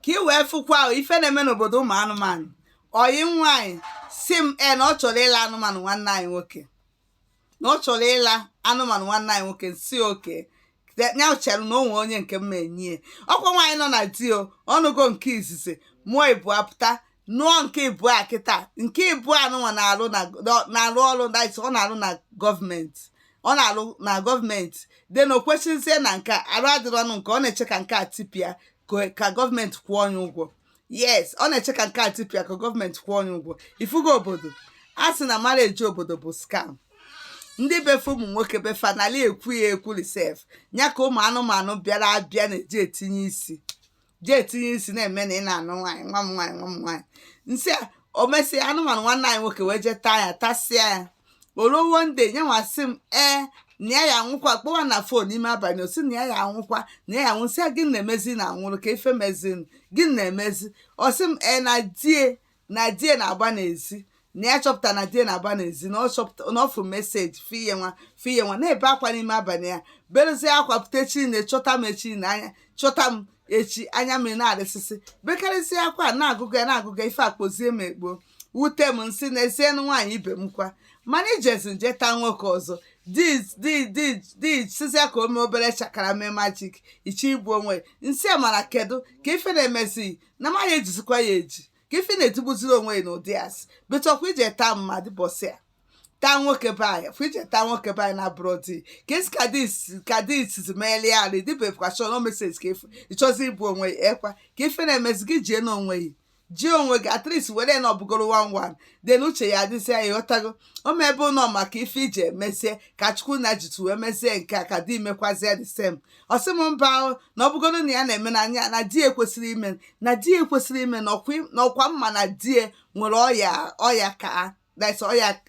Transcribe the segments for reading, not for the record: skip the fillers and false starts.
ka i wee fụkwa ife na-eme n'obodo ụmụ anụmanụ. Oyi nwaanyị si m na ọ chọrọ ịla anụmanụ nwanne anyị nwoke, na ọ chọrọ ịla anụmanụ nwanne anyị nwoke. Si oke ya chere na o nwee onye nke mma enyi ọkwa nwaanyị nọ na di ọnụgo nke izizi mụọ ibu apụta nụọ nke ibu a kịta nke ibu anụnwa na-arụ ọrụ ọ na-arụ na gọọmenti, ọ na-arụ na gọọmenti dị na okwesịzie na nke arụ adịrọ ọnụ nke ọ na-eche ka nke a tipịa ka gọọmenti kwụọ onye ụgwọ. Yes, ọ na-eche ka nke a tipịa ka gọọmenti kwụọ onye ụgwọ. Ifugo obodo a sị na marriage obodo bụ scam. Ndị befe ụmụ nwoke befe n'ala ekwu ya ekwuri sef nya ka ụmụ anụmanụ bịara abịa na-eji etinye isi na-eme na ị na-anụ nwaanyị nwa m nwaanyị nsị a o mesịa anụmanụ nwanne anyị nwoke wee jee taa ya tasịa ya orowo ndị nyenwasị m na ya anwụkwa kpọwa na fon n'ime abalị osi na ya anwụkwa na ya anwụ nsị a gị na-emezi na anwụrụ ka ife mezinu gị na-emezi ọsị m na die na-agba n'ezi na ya chọpụta na die na-agba n'ezi na ọfụ meseji fiye nwa na-ebe akwa n'ime abalị ya berezie akwa pụta echi na chọta m echi na anya chọta m echi anya mmiri na-arịsịsị bekarịsịa akwa na-agụga ife akpozie m ekpo wute m nsị na ezienụ nwaanyị ibe m kwa mana ijezi nje taa nwoke ọzọ di sizia ka o mee obere chakara mee majik iche igbu onwe nsị a mara kedu ka ife na-emezi na maya ejizikwa ya eji ka ife na-etugbuziri onwe ya n'ụdị asị betọkwa ije taa mmadụ bọsịa taa nwoke be anyị fụ ije taa nwoke be anyị na brodi ka esi ka di isizi meeli ala dibefkashon o meseji ka ife ịchọzi igbu onwe ya ekwa ka ife na-emezi gị jie n'onwe ya ji onwe gị at least were na ọbụgoro 11 dị n'uche ya adịsị ya ịghọtago ome ebe ụnọ maka ife ije emezie ka chukwu na jitu wee mezie nke a ka di mekwazie the same ọsị m mba na ọbụgoro na ya na-eme n'anya na di ekwesịrị ime na ọkwa mma na di nwere ọya ka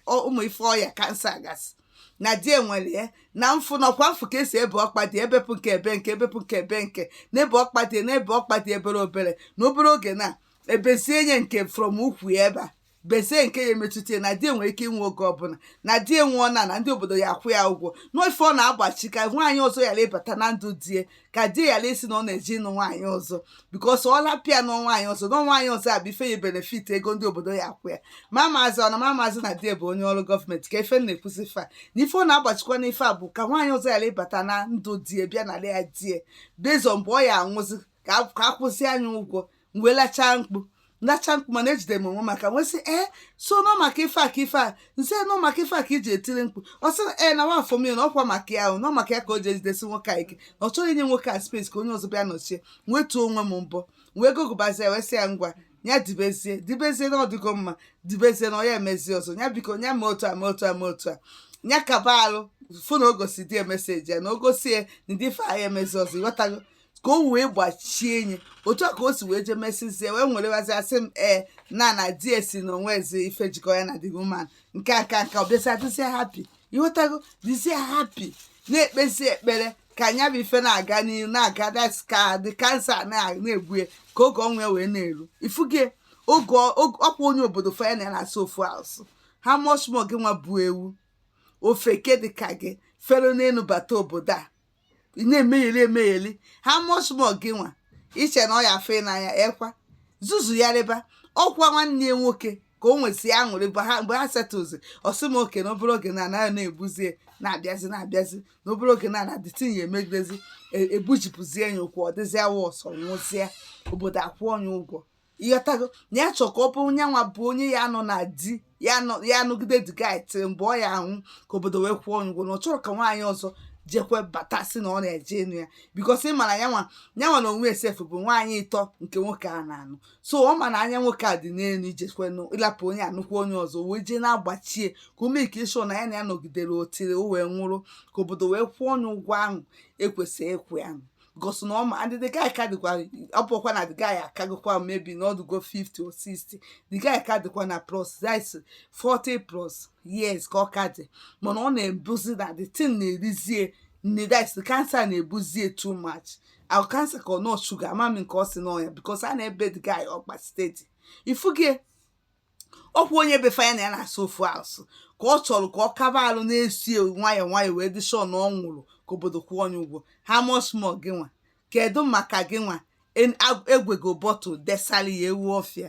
ụmụ ife ọya kansa gasị na di nwere ya na mfụ nọkwa mfụ ka esi ebe ọkpa dị ebepụ nke ebe nke ebepụ nke ebe nke n'ebe ọkpa dị n'ebe ọkpa dị ebere obere na obere oge na ebezie nye nke from ukwu ya ebe a bezie nke ya emetụta na di nwere ike inwe oge ọbụla na di nwụọ na ndị obodo ya akwụ ya ụgwọ n'ife ọ na-agbachi ka nwaanyị ọzọ yara ịbata na ndụ die ka di yara isi na ọ na-eji ịnụ nwaanyị ọzọ bikos ọ lapịa nụ nwaanyị ọzọ na nwaanyị ọzọ a bụ ife ya benefit ego ndị obodo ya akwụ ya mamazị na di bụ onye ọrụ gọọmenti ka ife na-ekwuzi fa na ife ọ na-agbachikwa n'ife a bụ ka nwaanyị ọzọ yara ịbata na ndụ die bịa na ya die bezọ mgbe ọ ya anwụzi ka akwụsị anya ụgwọ mgbe lacha mkpu mana ejide m onwe maka nwesị so nọ maka ife a ka ife a nse nọ maka ife a ka iji etiri mkpu ọ sị na nwafọ m na ọkwa maka ya ahụ nọ maka ya ka o ji ejidesi nwoke a ike na ọ chọrọ inye nwoke a space ka onye ọzọ bịa nọchie nwetuo onwe m mbọ wee gogobazie wee sị ya ngwa ya dibezie na ọdịgo mma dibezie na ọ ya emezi ọzọ ya biko nya ma otu a nya kaba alụ fụ na o gosi di meseji ya na o gosi ya na ndị ife anyị emezi ọzọ ịghọtago ka o wee gbachie enyi otu a ka o si wee jee mesizie wee nwerewazi asị m na di esi na onwe ezi ife jikọ ya na the woman nke aka ọ bịasa dịzie happy ịghọtago dịzie happy na-ekpezi ekpere ka anya bụ ife na-aga n'ihu na-aga ka dị kansa na-egbu ya ka oge ọnwa ya wee na-eru ifugie oge ọkwa onye obodo fanya na ya na-asa ofu asụ ha mọshmọ gị nwa bụ ewu ofe ke dịka gị fere n'elu bata obodo a ị na-emegheli ha mọshmọ gị nwa iche na ọ ya fe n'anya ekwa zuzu ya rịba ọkwa nwanne ya nwoke ka o nwesi aṅụrị mgbe ha setụzi ọsịm oke n'obere oge na-anaghị na-ebuzie na-abịazi n'obere oge na-adịtinye emegidezi ebujipụzie ya okwu ọ dịzịa wọsọ nwụzie obodo akwụ onye ụgwọ ịghọtago na ya chọ ka ọ bụ onye nwa bụ onye ya nọ na di ya anụgide diga tiri mgbe ọ ya anwụ ka obodo wee kwụọ onye ụgwọ na ọ chọrọ ka nwaanyị ọzọ jekwe batasị na ọ na-eje enu ya bikos ị mara nyanwa na onwe esef bụ nwaanyị ịtọ nke nwoke a na-anụ so ọ ma na anya nwoke a dị n'elu ijekwenụ ịlapụ onye anụkwa onye ọzọ wee jee na-agbachie ka ume ike ịshọ na ya na ya nọgidere otiri o wee nwụrụ ka obodo wee kwụọ onye ụgwọ ahụ ekwesịghị ịkwụ ya gosi na ọma ndị guy ka dịkwa ọpụkwa na the guy akagokwa maybe na ọdụgo 50 or 60 the guy ka dịkwa na plus that's 40 plus years ka ọ ka dị mana ọ na-ebuzi na the thing na-erizie that's the cancer na-ebuzie too much our cancer ka ọ nọ sugar amami nke ọ si n'ọnya because a na-ebe the guy ọkpa steady ifugie ọkwa onye befe na ya na-asa ofu asụ ka ọ chọrọ ka ọ kaba alụ na-esi nwayọọ wee dị sure na ọ nwụrụ ka obodo kwụọ onye ụgwọ ha mọshmọ gị nwa kedu maka gị nwa egwego bọtụl desali ya ewu ọfịa